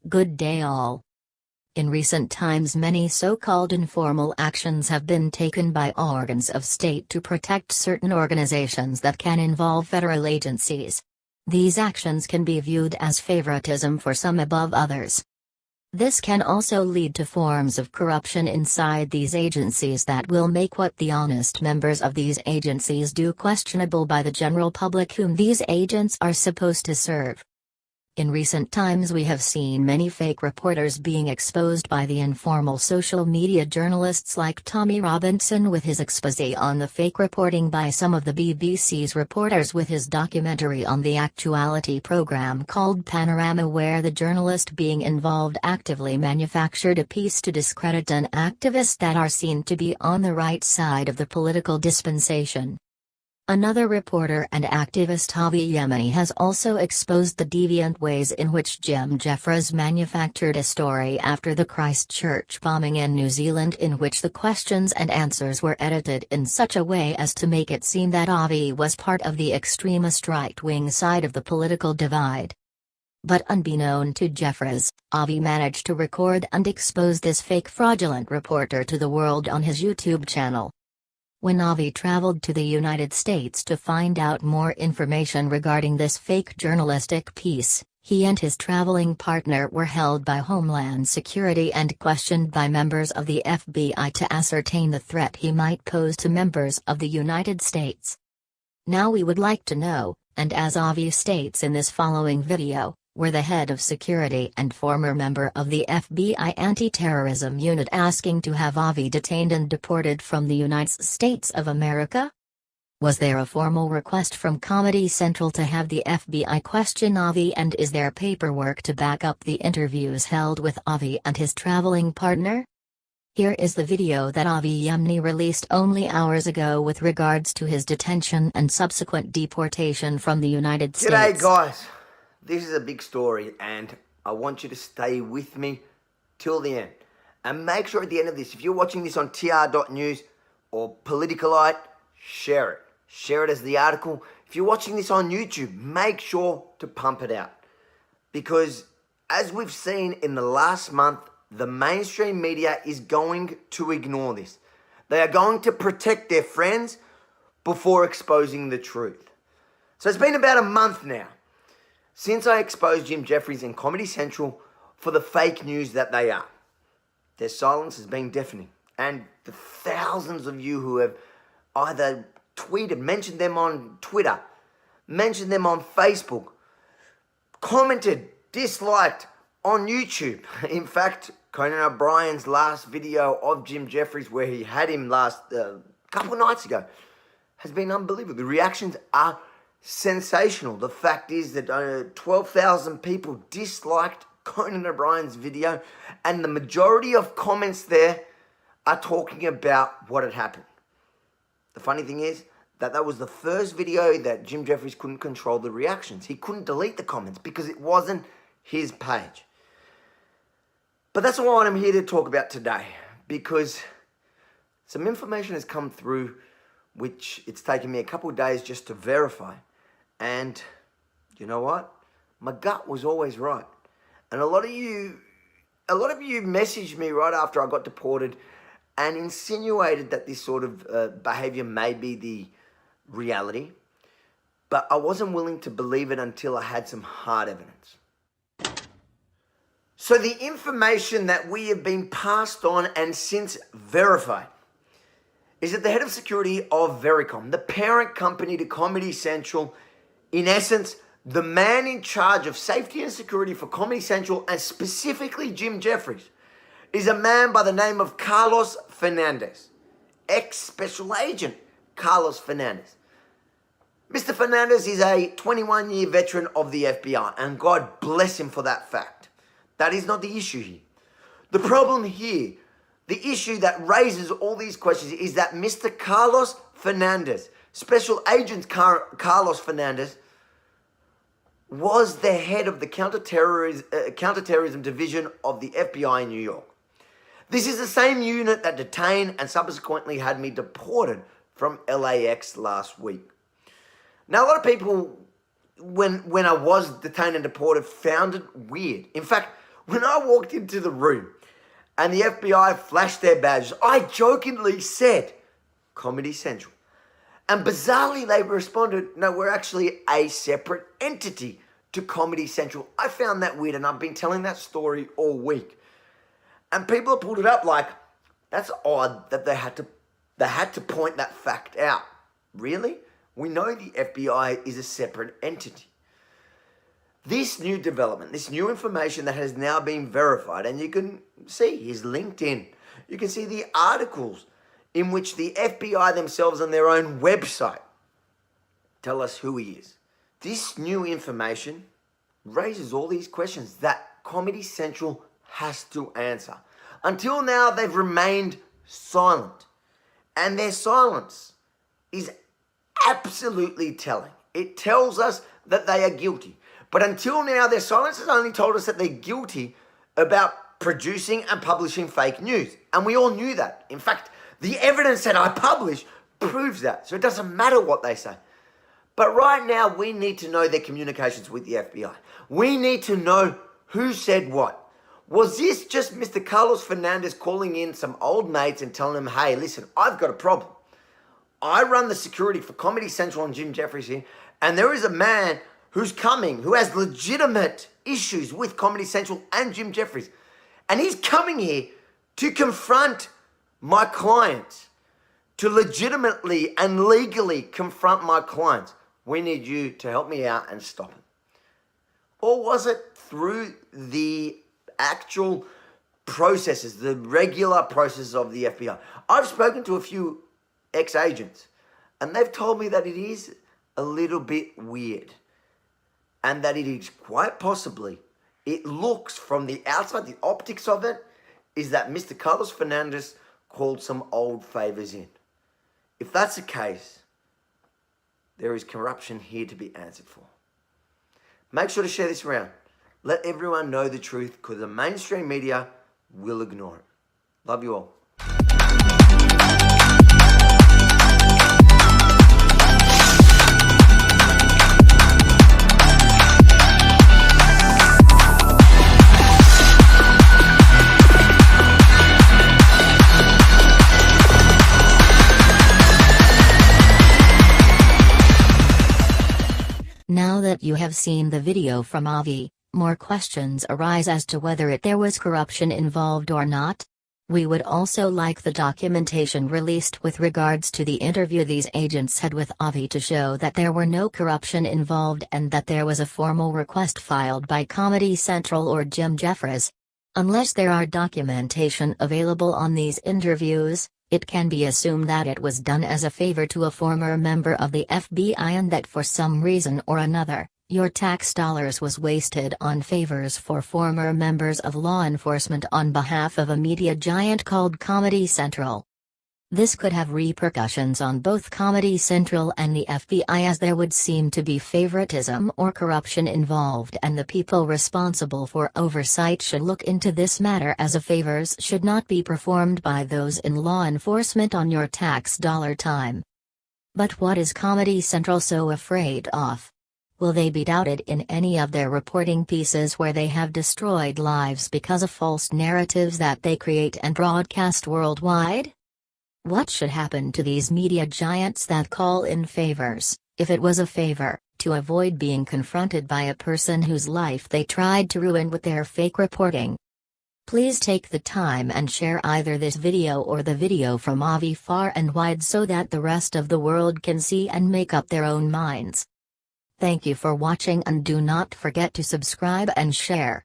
Good day all. In recent times many so-called informal actions have been taken by organs of state to protect certain organizations that can involve federal agencies. These actions can be viewed as favoritism for some above others. This can also lead to forms of corruption inside these agencies that will make what the honest members of these agencies do questionable by the general public whom these agents are supposed to serve. In recent times we have seen many fake reporters being exposed by the informal social media journalists like Tommy Robinson with his exposé on the fake reporting by some of the BBC's reporters with his documentary on the actuality program called Panorama, where the journalist being involved actively manufactured a piece to discredit an activist that are seen to be on the right side of the political dispensation. Another reporter and activist, Avi Yenini, has also exposed the deviant ways in which Jim Jeffries manufactured a story after the Christchurch bombing in New Zealand, in which the questions and answers were edited in such a way as to make it seem that Avi was part of the extremist right-wing side of the political divide. But unbeknown to Jeffries, Avi managed to record and expose this fake fraudulent reporter to the world on his YouTube channel. When Avi traveled to the United States to find out more information regarding this fake journalistic piece, he and his traveling partner were held by Homeland Security and questioned by members of the FBI to ascertain the threat he might pose to members of the United States. Now we would like to know, and as Avi states in this following video, were the head of security and former member of the FBI anti-terrorism unit asking to have Avi detained and deported from the United States of America? Was there a formal request from Comedy Central to have the FBI question Avi, and is there paperwork to back up the interviews held with Avi and his traveling partner? Here is the video that Avi Yenini released only hours ago with regards to his detention and subsequent deportation from the United States. G'day guys. This is a big story and I want you to stay with me till the end. And make sure at the end of this, if you're watching this on tr.news or Politicalite, share it. Share it as the article. If you're watching this on YouTube, make sure to pump it out. Because as we've seen in the last month, the mainstream media is going to ignore this. They are going to protect their friends before exposing the truth. So it's been about a month now since I exposed Jim Jeffries and Comedy Central for the fake news that they are. Their silence has been deafening, and the thousands of you who have either tweeted, mentioned them on Twitter, mentioned them on Facebook, commented, disliked on YouTube. In fact, Conan O'Brien's last video of Jim Jeffries, where he had him last couple of nights ago, has been unbelievable. The reactions are sensational. The fact is that 12,000 people disliked Conan O'Brien's video, and the majority of comments there are talking about what had happened. The funny thing is that was the first video that Jim Jeffries couldn't control the reactions. He couldn't delete the comments because it wasn't his page. But that's not what I'm here to talk about today, because some information has come through which it's taken me a couple of days just to verify. And you know what? My gut was always right. And a lot of you messaged me right after I got deported and insinuated that this sort of behavior may be the reality. But I wasn't willing to believe it until I had some hard evidence. So the information that we have been passed on and since verified is that the head of security of Vericom, the parent company to Comedy Central, in essence, the man in charge of safety and security for Comedy Central, and specifically Jim Jeffries, is a man by the name of Carlos Fernandez, ex-special agent Carlos Fernandez. Mr. Fernandez is a 21-year veteran of the FBI, and God bless him for that fact. That is not the issue here. The problem here, the issue that raises all these questions, is that Mr. Carlos Fernandez, Special Agent Carlos Fernandez, was the head of the counterterrorism division of the FBI in New York. This is the same unit that detained and subsequently had me deported from LAX last week. Now, a lot of people, when I was detained and deported, found it weird. In fact, When I walked into the room and the FBI flashed their badges, I jokingly said, Comedy Central. And bizarrely, they responded, no, we're actually a separate entity to Comedy Central. I found that weird, and I've been telling that story all week. And people have pulled it up like, that's odd that they had to point that fact out. Really? We know the FBI is a separate entity. This new development, this new information that has now been verified, and you can see his LinkedIn, you can see the articles in which the FBI themselves on their own website tell us who he is. This new information raises all these questions that Comedy Central has to answer. Until now, they've remained silent. And their silence is absolutely telling. It tells us that they are guilty. But until now, their silence has only told us that they're guilty about producing and publishing fake news. And we all knew that. In fact, the evidence that I publish proves that. So it doesn't matter what they say. But right now, we need to know their communications with the FBI. We need to know who said what. Was this just Mr. Carlos Fernandez calling in some old mates and telling them, hey, listen, I've got a problem. I run the security for Comedy Central and Jim Jeffries here, and there is a man who's coming who has legitimate issues with Comedy Central and Jim Jeffries. And he's coming here to confront my clients, to legitimately and legally confront my clients. We need you to help me out and stop him. Or was it through the actual processes, the regular processes of the FBI? I've spoken to a few ex-agents, and they've told me that it is a little bit weird, and that it is quite possibly, it looks from the outside, the optics of it, is that Mr. Carlos Fernandez called some old favors in. If that's the case, there is corruption here to be answered for. Make sure to share this around. Let everyone know the truth, because the mainstream media will ignore it. Love you all. Now that you have seen the video from Avi, more questions arise as to whether there was corruption involved or not. We would also like the documentation released with regards to the interview these agents had with Avi to show that there were no corruption involved and that there was a formal request filed by Comedy Central or Jim Jeffries. Unless there are documentation available on these interviews, it can be assumed that it was done as a favor to a former member of the FBI and that for some reason or another, your tax dollars was wasted on favors for former members of law enforcement on behalf of a media giant called Comedy Central. This could have repercussions on both Comedy Central and the FBI, as there would seem to be favoritism or corruption involved, and the people responsible for oversight should look into this matter, as favors should not be performed by those in law enforcement on your tax dollar time. But what is Comedy Central so afraid of? Will they be doubted in any of their reporting pieces where they have destroyed lives because of false narratives that they create and broadcast worldwide? What should happen to these media giants that call in favors, if it was a favor, to avoid being confronted by a person whose life they tried to ruin with their fake reporting? Please take the time and share either this video or the video from Avi far and wide so that the rest of the world can see and make up their own minds. Thank you for watching, and do not forget to subscribe and share.